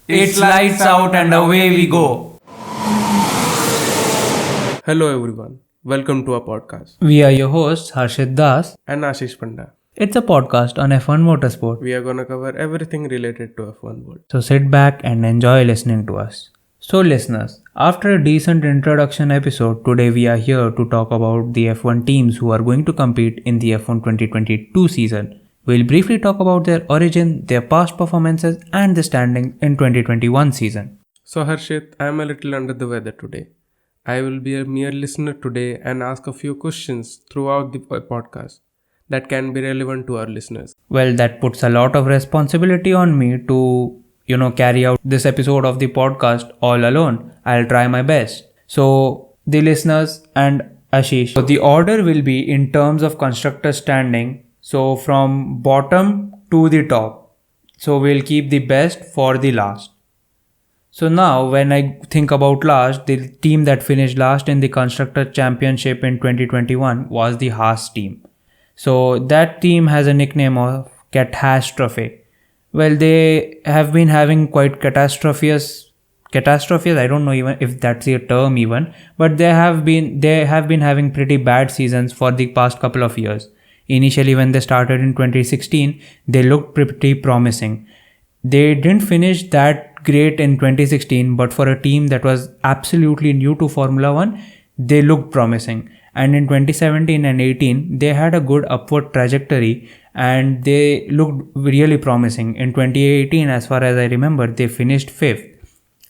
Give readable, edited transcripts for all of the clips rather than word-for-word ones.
It's lights out and away we go. Hello everyone, welcome to our podcast. We are your hosts Harshit Das and Ashish Panda. It's a podcast on F1 motorsport. We are gonna cover everything related to F1 world. So sit back and enjoy listening to us. So listeners, after a decent introduction episode, today we are here to talk about the F1 teams who are going to compete in the F1 2022 season. We'll briefly talk about their origin, their past performances and the standing in 2021 season. So Harshit, I am a little under the weather today. I will be a mere listener today and ask a few questions throughout the podcast that can be relevant to our listeners. Well, that puts a lot of responsibility on me to, carry out this episode of the podcast all alone. I'll try my best. So, the listeners and Ashish, so the order will be in terms of constructor standing. So, from bottom to the top. So, we'll keep the best for the last. So now when I think about last, the team that finished last in the Constructor Championship in 2021 was the Haas team. So that team has a nickname of Catastrophe. Well, they have been having quite catastrophes, I don't know even if that's a term even, but they have been having pretty bad seasons for the past couple of years. Initially when they started in 2016, they looked pretty promising. They didn't finish that great in 2016, but for a team that was absolutely new to Formula 1, they looked promising. And in 2017 and 18, they had a good upward trajectory and they looked really promising. In 2018, as far as I remember, they finished 5th.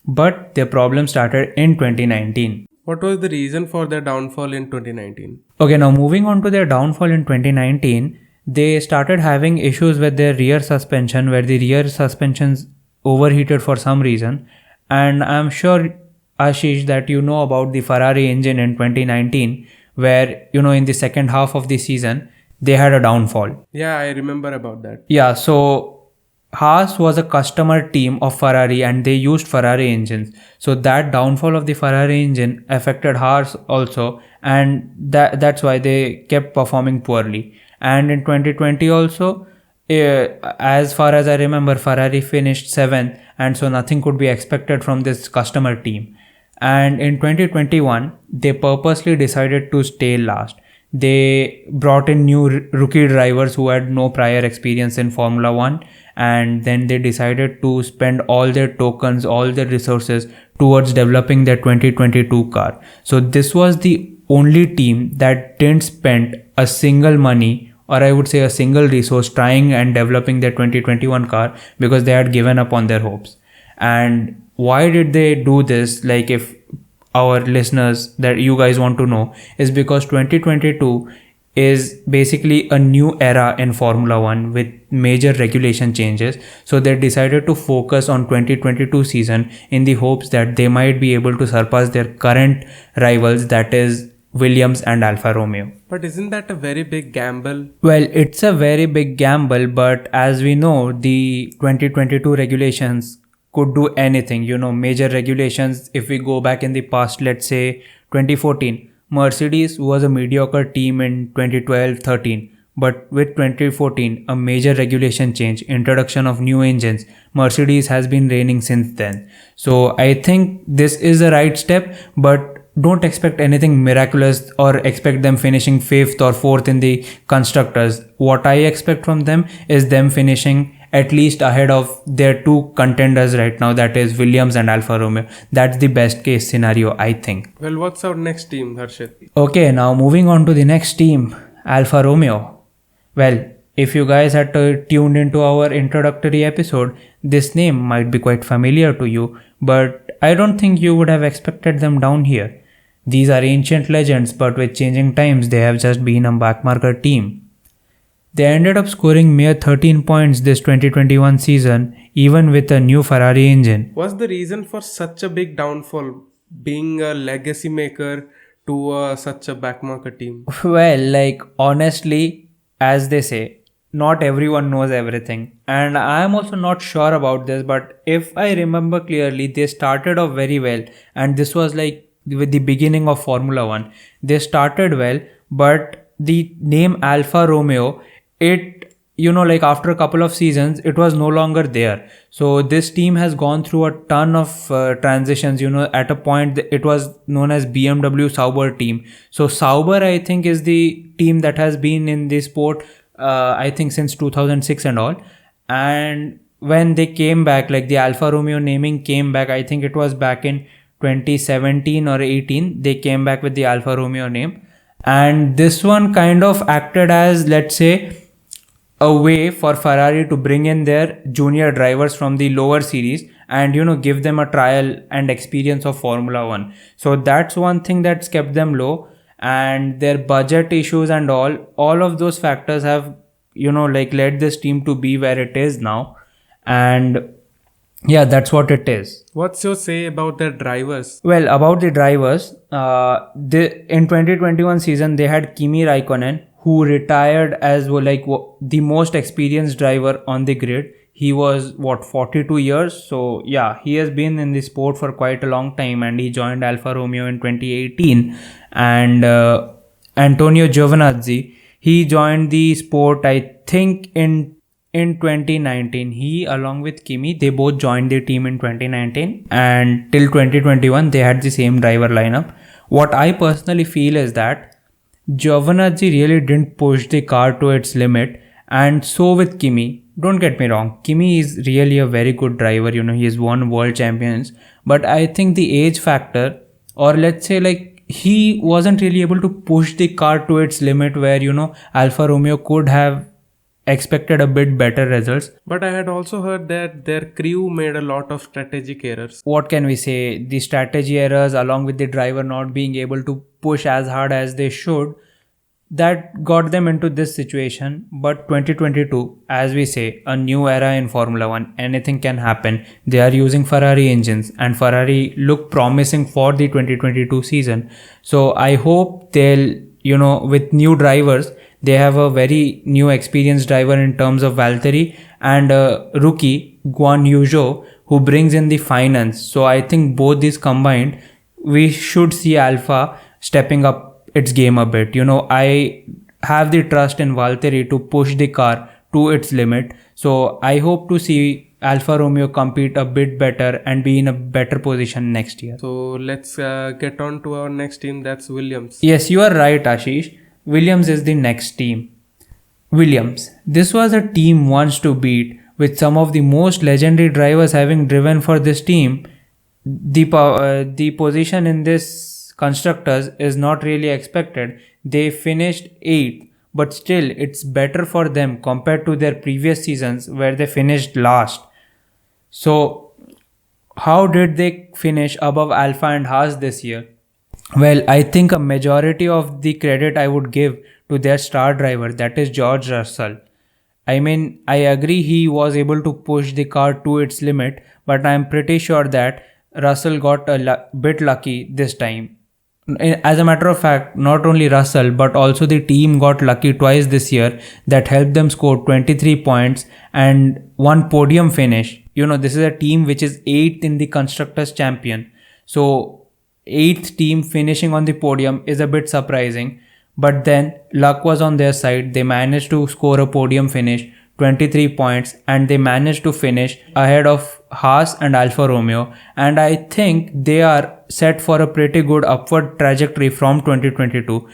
But their problem started in 2019. What was the reason for their downfall in 2019? Okay, now moving on to their downfall in 2019, they started having issues with their rear suspension where the rear suspensions overheated for some reason. And I'm sure, Ashish, that you know about the Ferrari engine in 2019 where, in the second half of the season, they had a downfall. Yeah, I remember about that. Yeah, so Haas was a customer team of Ferrari and they used Ferrari engines. So that downfall of the Ferrari engine affected Haas also, and that's why they kept performing poorly. And in 2020 also, as far as I remember, Ferrari finished 7th, and so nothing could be expected from this customer team. And in 2021, they purposely decided to stay last. They brought in new rookie drivers who had no prior experience in Formula 1, and then they decided to spend all their tokens, all their resources towards developing their 2022 car. So this was the only team that didn't spend a single money, or I would say a single resource, trying and developing their 2021 car because they had given up on their hopes. And why did they do this? Like, if our listeners that you guys want to know, is because 2022 is basically a new era in Formula 1 with major regulation changes. So they decided to focus on 2022 season in the hopes that they might be able to surpass their current rivals, that is Williams and Alfa Romeo. But isn't that a very big gamble? Well, it's a very big gamble, but as we know, the 2022 regulations could do anything. Major regulations, if we go back in the past, let's say 2014, Mercedes was a mediocre team in 2012-13. But with 2014, a major regulation change, introduction of new engines, Mercedes has been reigning since then. So I think this is the right step, but don't expect anything miraculous or expect them finishing 5th or 4th in the constructors. What I expect from them is them finishing at least ahead of their two contenders right now, that is Williams and Alfa Romeo. That's the best case scenario, I think. Well, what's our next team, Harshit? Okay, now moving on to the next team, Alfa Romeo. Well, if you guys had tuned into our introductory episode, this name might be quite familiar to you, but I don't think you would have expected them down here. These are ancient legends, but with changing times, they have just been a backmarker team. They ended up scoring mere 13 points this 2021 season, even with a new Ferrari engine. What's the reason for such a big downfall, being a legacy maker to such a backmarker team? Well, honestly, as they say, not everyone knows everything. And I am also not sure about this, but if I remember clearly, they started off very well. And this was with the beginning of Formula 1. They started well, but the name Alfa Romeo, it like after a couple of seasons, it was no longer there. So this team has gone through a ton of transitions. At a point it was known as BMW Sauber team. So Sauber, I think, is the team that has been in the sport, I think, since 2006 and all. And when they came back, like the Alfa Romeo naming came back, I think it was back in 2017 or 18, they came back with the Alfa Romeo name. And this one kind of acted as, let's say, a way for Ferrari to bring in their junior drivers from the lower series and give them a trial and experience of Formula 1. So that's one thing that's kept them low, and their budget issues and all of those factors have led this team to be where it is now. And yeah, that's what it is. What's your say about their drivers? Well, about the drivers, in 2021 season they had Kimi Raikkonen, who retired as the most experienced driver on the grid. He was 42 years. So yeah, he has been in the sport for quite a long time, and he joined Alfa Romeo in 2018. And Antonio Giovinazzi, he joined the sport, I think, in 2019. He, along with Kimi, they both joined the team in 2019, and till 2021 they had the same driver lineup. What I personally feel is that Giovinazzi really didn't push the car to its limit, and so with Kimi. Don't get me wrong, Kimi is really a very good driver. He has won world champions, but I think the age factor, or let's say he wasn't really able to push the car to its limit, where Alfa Romeo could have expected a bit better results. But I had also heard that their crew made a lot of strategic errors. What can we say? The strategy errors, along with the driver not being able to push as hard as they should, that got them into this situation. But 2022, as we say, a new era in Formula 1, anything can happen. They are using Ferrari engines, and Ferrari look promising for the 2022 season. So I hope they'll, with new drivers, they have a very new experienced driver in terms of Valtteri, and a rookie, Guan Yu Zhou, who brings in the finance. So I think both these combined, we should see Alfa stepping up its game a bit. I have the trust in Valtteri to push the car to its limit. So I hope to see Alfa Romeo compete a bit better and be in a better position next year. So let's get on to our next team, that's Williams. Yes, you are right, Ashish. Williams is the next team. Williams. This was a team once to beat, with some of the most legendary drivers having driven for this team. The position in this constructors is not really expected. They finished 8th, but still it's better for them compared to their previous seasons where they finished last. So how did they finish above Alfa and Haas this year? Well, I think a majority of the credit I would give to their star driver, that is George Russell. I mean, I agree he was able to push the car to its limit, but I'm pretty sure that Russell got a bit lucky this time. As a matter of fact, not only Russell, but also the team got lucky twice this year that helped them score 23 points and one podium finish. This is a team which is 8th in the Constructors' Champion. So 8th team finishing on the podium is a bit surprising, but then luck was on their side. They managed to score a podium finish, 23 points, and they managed to finish ahead of Haas and Alfa Romeo, and I think they are set for a pretty good upward trajectory from 2022.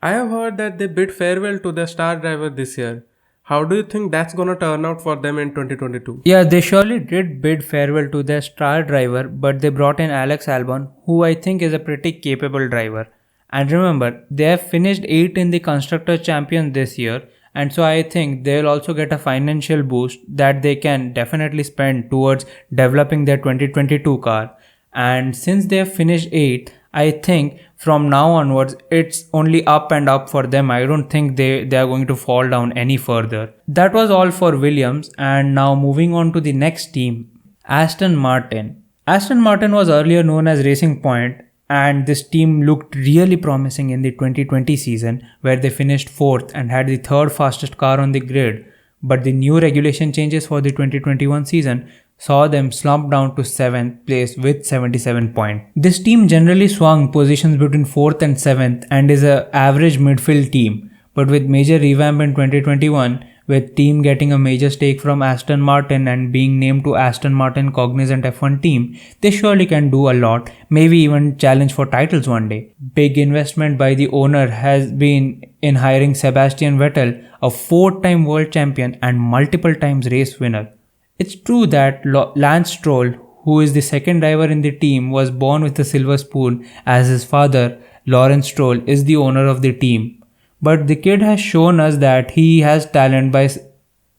I have heard that they bid farewell to their star driver this year. How do you think that's gonna turn out for them in 2022? Yeah, they surely did bid farewell to their star driver, but they brought in Alex Albon, who I think is a pretty capable driver. And remember, they have finished 8th in the Constructors' Champions this year, and so I think they'll also get a financial boost that they can definitely spend towards developing their 2022 car. And since they have finished 8th, I think from now onwards it's only up and up for them. I don't think they are going to fall down any further. That was all for Williams, and now moving on to the next team, Aston Martin. Aston Martin was earlier known as Racing Point, and this team looked really promising in the 2020 season where they finished 4th and had the 3rd fastest car on the grid. But the new regulation changes for the 2021 season saw them slump down to 7th place with 77 points. This team generally swung positions between 4th and 7th and is an average midfield team. But with major revamp in 2021, with team getting a major stake from Aston Martin and being named to Aston Martin cognizant F1 team, they surely can do a lot, maybe even challenge for titles one day. Big investment by the owner has been in hiring Sebastian Vettel, a 4-time world champion and multiple times race winner. It's true that Lance Stroll, who is the second driver in the team, was born with a silver spoon, as his father, Lawrence Stroll, is the owner of the team. But the kid has shown us that he has talent by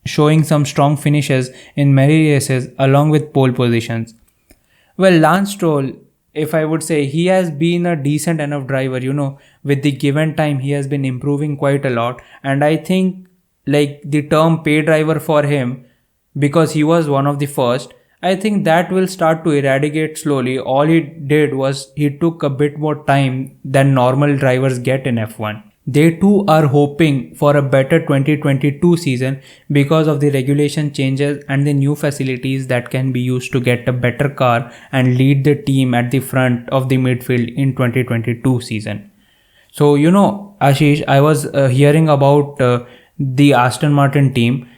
showing some strong finishes in many races along with pole positions. Well, Lance Stroll, if I would say, he has been a decent enough driver, with the given time he has been improving quite a lot, and I think like the term pay driver for him, because he was one of the first, I think that will start to eradicate slowly. All he did was he took a bit more time than normal drivers get in F1. They too are hoping for a better 2022 season because of the regulation changes and the new facilities that can be used to get a better car and lead the team at the front of the midfield in 2022 season. So, Ashish, I was hearing about the Aston Martin team.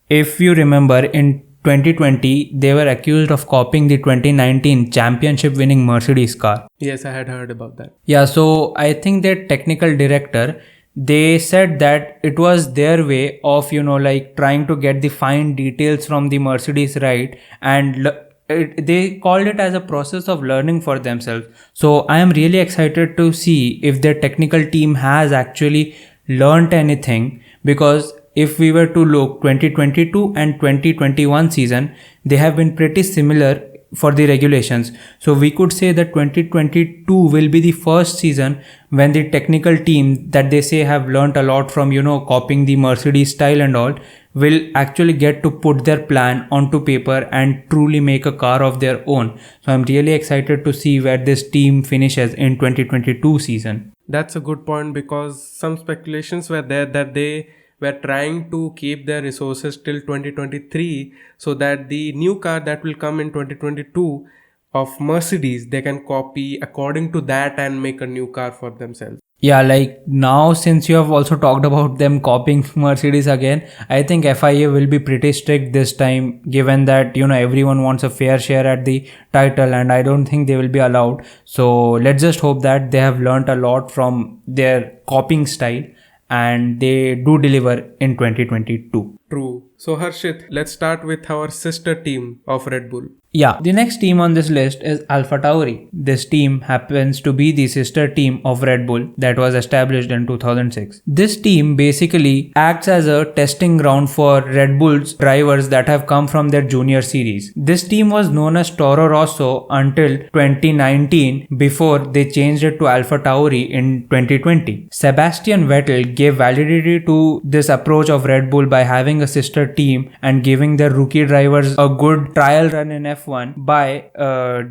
If you remember, in 2020, they were accused of copying the 2019 championship winning Mercedes car. Yes, I had heard about that. Yeah, so I think their technical director, they said that it was their way of, trying to get the fine details from the Mercedes right, and they called it as a process of learning for themselves. So I am really excited to see if their technical team has actually learned anything, because if we were to look 2022 and 2021 season, they have been pretty similar for the regulations. So we could say that 2022 will be the first season when the technical team that they say have learnt a lot from, copying the Mercedes style and all, will actually get to put their plan onto paper and truly make a car of their own. So I'm really excited to see where this team finishes in 2022 season. That's a good point, because some speculations were there that they were trying to keep their resources till 2023 so that the new car that will come in 2022 of Mercedes, they can copy according to that and make a new car for themselves. Yeah, like now, since you have also talked about them copying Mercedes again, I think FIA will be pretty strict this time, given that, everyone wants a fair share at the title, and I don't think they will be allowed. So let's just hope that they have learnt a lot from their copying style and they do deliver in 2022. True. So Harshit, let's start with our sister team of Red Bull. Yeah, the next team on this list is Alfa Tauri. This team happens to be the sister team of Red Bull that was established in 2006. This team basically acts as a testing ground for Red Bull's drivers that have come from their junior series. This team was known as Toro Rosso until 2019, before they changed it to Alfa Tauri in 2020. Sebastian Vettel gave validity to this approach of Red Bull by having a sister team and giving their rookie drivers a good trial run in F1 by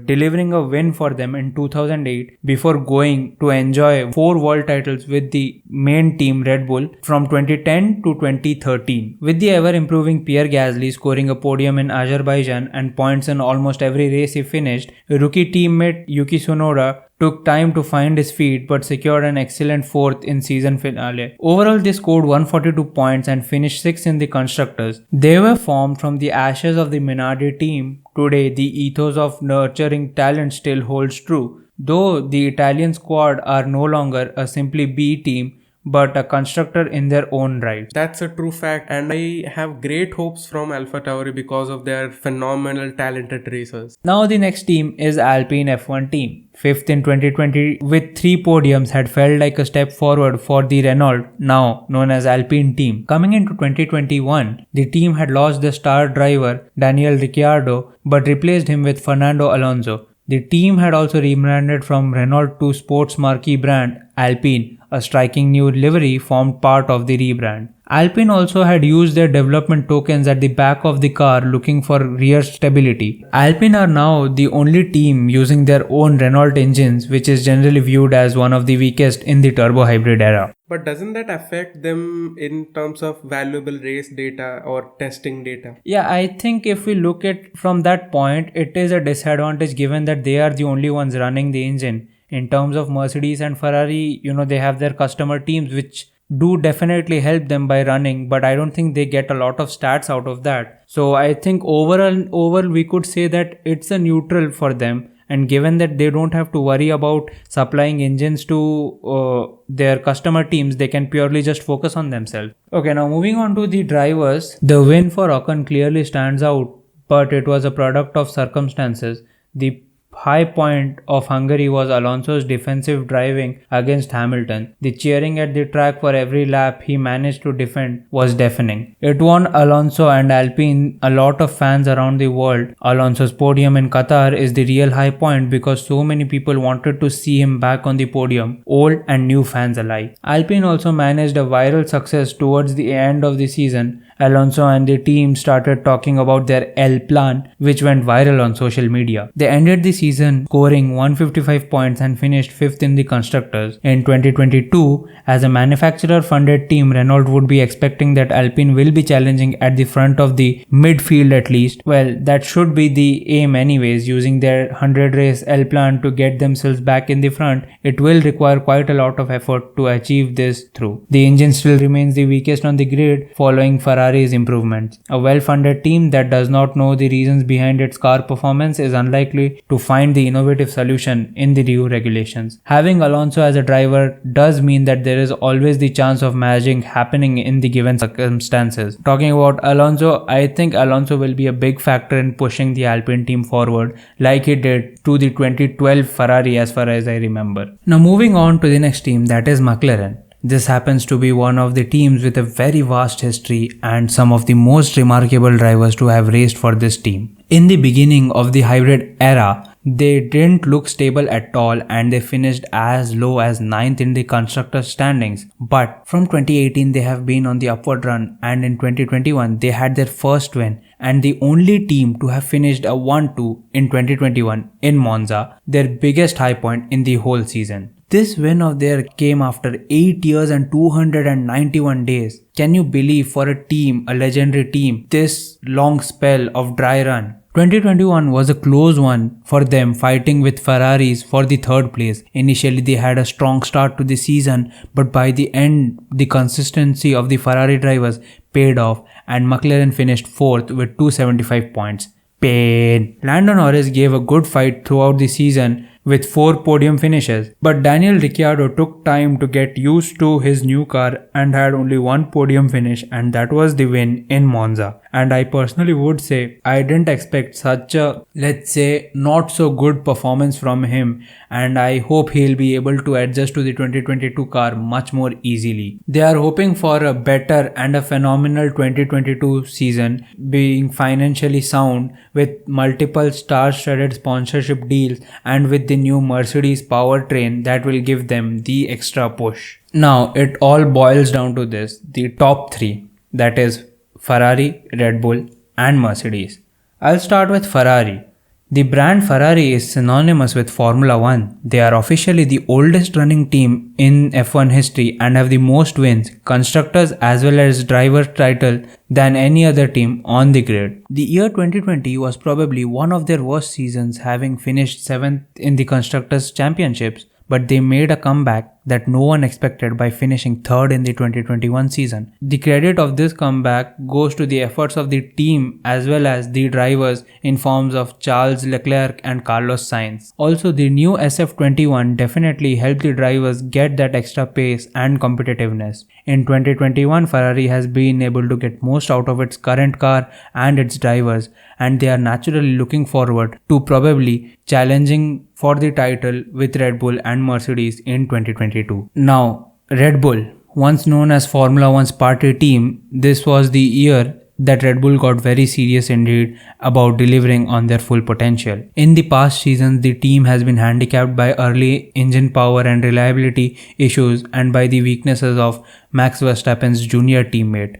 delivering a win for them in 2008 before going to enjoy 4 world titles with the main team Red Bull from 2010 to 2013. With the ever improving Pierre Gasly scoring a podium in Azerbaijan and points in almost every race he finished, rookie teammate Yuki Tsunoda took time to find his feet but secured an excellent 4th in season finale. Overall, they scored 142 points and finished 6th in the constructors. They were formed from the ashes of the Minardi team. Today, the ethos of nurturing talent still holds true, though the Italian squad are no longer a simply B team but a constructor in their own right. That's a true fact, and I have great hopes from Alfa Tauri because of their phenomenal talented racers. Now the next team is Alpine F1 team. 5th in 2020 with 3 podiums had felt like a step forward for the Renault, now known as Alpine team. Coming into 2021, the team had lost their star driver Daniel Ricciardo but replaced him with Fernando Alonso. The team had also rebranded from Renault to sports marquee brand Alpine. A striking new livery formed part of the rebrand. Alpine also had used their development tokens at the back of the car looking for rear stability. Alpine are now the only team using their own Renault engines, which is generally viewed as one of the weakest in the turbo hybrid era. But doesn't that affect them in terms of valuable race data or testing data? Yeah, I think if we look at from that point, it is a disadvantage given that they are the only ones running the engine. In terms of Mercedes and Ferrari, they have their customer teams which do definitely help them by running, but I don't think they get a lot of stats out of that. So I think overall we could say that it's a neutral for them. And given that they don't have to worry about supplying engines to their customer teams, they can purely just focus on themselves. Okay, now moving on to the drivers. The win for Ocon clearly stands out, but it was a product of circumstances. The high point of Hungary was Alonso's defensive driving against Hamilton. The cheering at the track for every lap he managed to defend was deafening. It won Alonso and Alpine a lot of fans around the world. Alonso's podium in Qatar is the real high point because so many people wanted to see him back on the podium, old and new fans alike. Alpine also managed a viral success towards the end of the season. Alonso and the team started talking about their L plan, which went viral on social media. They ended the season scoring 155 points and finished 5th in the constructors. In 2022, as a manufacturer-funded team, Renault would be expecting that Alpine will be challenging at the front of the midfield at least. Well, that should be the aim anyways. Using their 100-race L plan to get themselves back in the front, it will require quite a lot of effort to achieve this through. The engine still remains the weakest on the grid following Ferrari's improvements. A well-funded team that does not know the reasons behind its car performance is unlikely to find the innovative solution in the new regulations. Having Alonso as a driver does mean that there is always the chance of magic happening in the given circumstances. Talking about Alonso, I think Alonso will be a big factor in pushing the Alpine team forward like he did to the 2012 Ferrari as far as I remember. Now moving on to the next team, that is McLaren. This happens to be one of the teams with a very vast history and some of the most remarkable drivers to have raced for this team. In the beginning of the hybrid era, they didn't look stable at all and they finished as low as 9th in the constructors standings. But from 2018 they have been on the upward run, and in 2021 they had their first win and the only team to have finished a 1-2 in 2021 in Monza, their biggest high point in the whole season. This win of theirs came after 8 years and 291 days. Can you believe for a team, a legendary team, this long spell of dry run? 2021 was a close one for them, fighting with Ferraris for the third place. Initially they had a strong start to the season, but by the end the consistency of the Ferrari drivers paid off and McLaren finished 4th with 275 points. Pain. Lando Norris gave a good fight throughout the season with 4 podium finishes, but Daniel Ricciardo took time to get used to his new car and had only 1 podium finish, and that was the win in Monza. And I personally would say I didn't expect such a, let's say, not so good performance from him, and I hope he'll be able to adjust to the 2022 car much more easily. They are hoping for a better and a phenomenal 2022 season, being financially sound with multiple star-studded sponsorship deals and with the new Mercedes powertrain that will give them the extra push. Now it all boils down to this, the top 3, that is Ferrari, Red Bull and Mercedes. I'll start with Ferrari. The brand Ferrari is synonymous with Formula 1. They are officially the oldest running team in F1 history and have the most wins, constructors as well as driver title than any other team on the grid. The year 2020 was probably one of their worst seasons, having finished 7th in the Constructors' Championships, but they made a comeback that no one expected by finishing 3rd in the 2021 season. The credit of this comeback goes to the efforts of the team as well as the drivers in forms of Charles Leclerc and Carlos Sainz. Also, the new SF21 definitely helped the drivers get that extra pace and competitiveness. In 2021, Ferrari has been able to get most out of its current car and its drivers, and they are naturally looking forward to probably challenging for the title with Red Bull and Mercedes in 2022. Now, Red Bull, once known as Formula One's party team, this was the year that Red Bull got very serious indeed about delivering on their full potential. In the past seasons, the team has been handicapped by early engine power and reliability issues and by the weaknesses of Max Verstappen's junior teammate.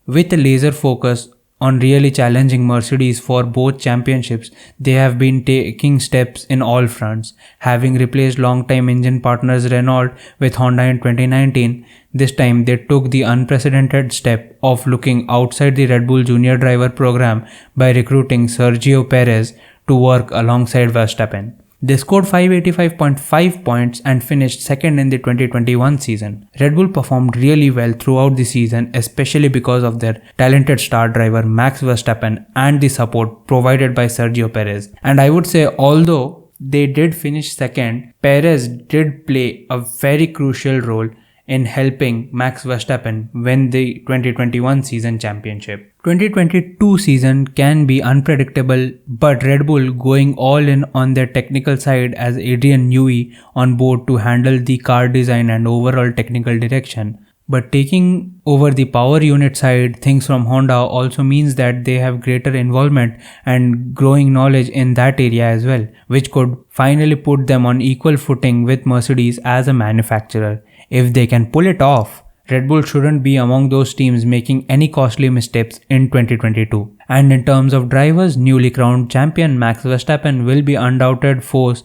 With a laser focus on really challenging Mercedes for both championships, they have been taking steps in all fronts. Having replaced long-time engine partners Renault with Honda in 2019, this time they took the unprecedented step of looking outside the Red Bull Junior Driver program by recruiting Sergio Perez to work alongside Verstappen. They scored 585.5 points and finished second in the 2021 season. Red Bull performed really well throughout the season, especially because of their talented star driver Max Verstappen and the support provided by Sergio Perez. And I would say, although they did finish second, Perez did play a very crucial role in helping Max Verstappen win the 2021 season championship. 2022 season can be unpredictable, but Red Bull going all in on their technical side as Adrian Newey on board to handle the car design and overall technical direction. But taking over the power unit side, things from Honda also means that they have greater involvement and growing knowledge in that area as well, which could finally put them on equal footing with Mercedes as a manufacturer. If they can pull it off, Red Bull shouldn't be among those teams making any costly missteps in 2022. And in terms of drivers, newly crowned champion Max Verstappen will be undoubted force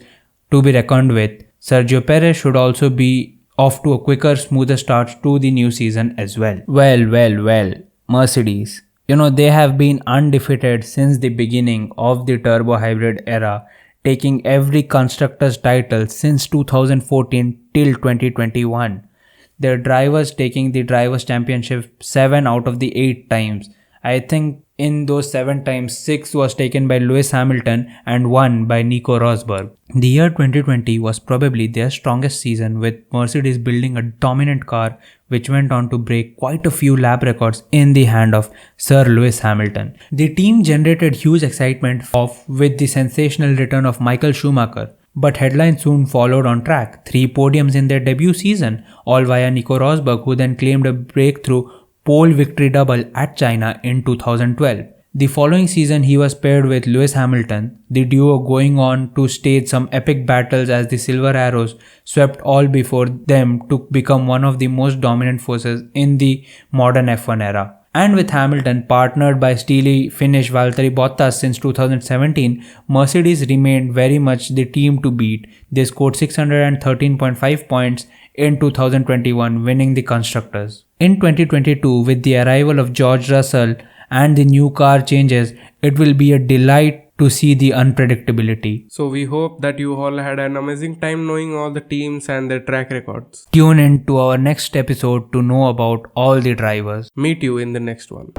to be reckoned with. Sergio Perez should also be off to a quicker, smoother start to the new season as well. Well, Mercedes. They have been undefeated since the beginning of the turbo hybrid era, taking every constructor's title since 2014 till 2021. Their drivers taking the drivers' championship 7 out of the 8 times. I think in those 7 times, 6 was taken by Lewis Hamilton and 1 by Nico Rosberg. The year 2020 was probably their strongest season, with Mercedes building a dominant car which went on to break quite a few lap records in the hand of Sir Lewis Hamilton. The team generated huge excitement with the sensational return of Michael Schumacher. But headlines soon followed on track. 3 podiums in their debut season, all via Nico Rosberg, who then claimed a breakthrough pole victory double at China in 2012. The following season, he was paired with Lewis Hamilton, the duo going on to stage some epic battles as the Silver Arrows swept all before them to become one of the most dominant forces in the modern F1 era. And with Hamilton partnered by steely Finnish Valtteri Bottas since 2017, Mercedes remained very much the team to beat. They scored 613.5 points in 2021, winning the Constructors. In 2022, with the arrival of George Russell and the new car changes, it will be a delight to see the unpredictability. So we hope that you all had an amazing time knowing all the teams and their track records. Tune in to our next episode to know about all the drivers. Meet you in the next one.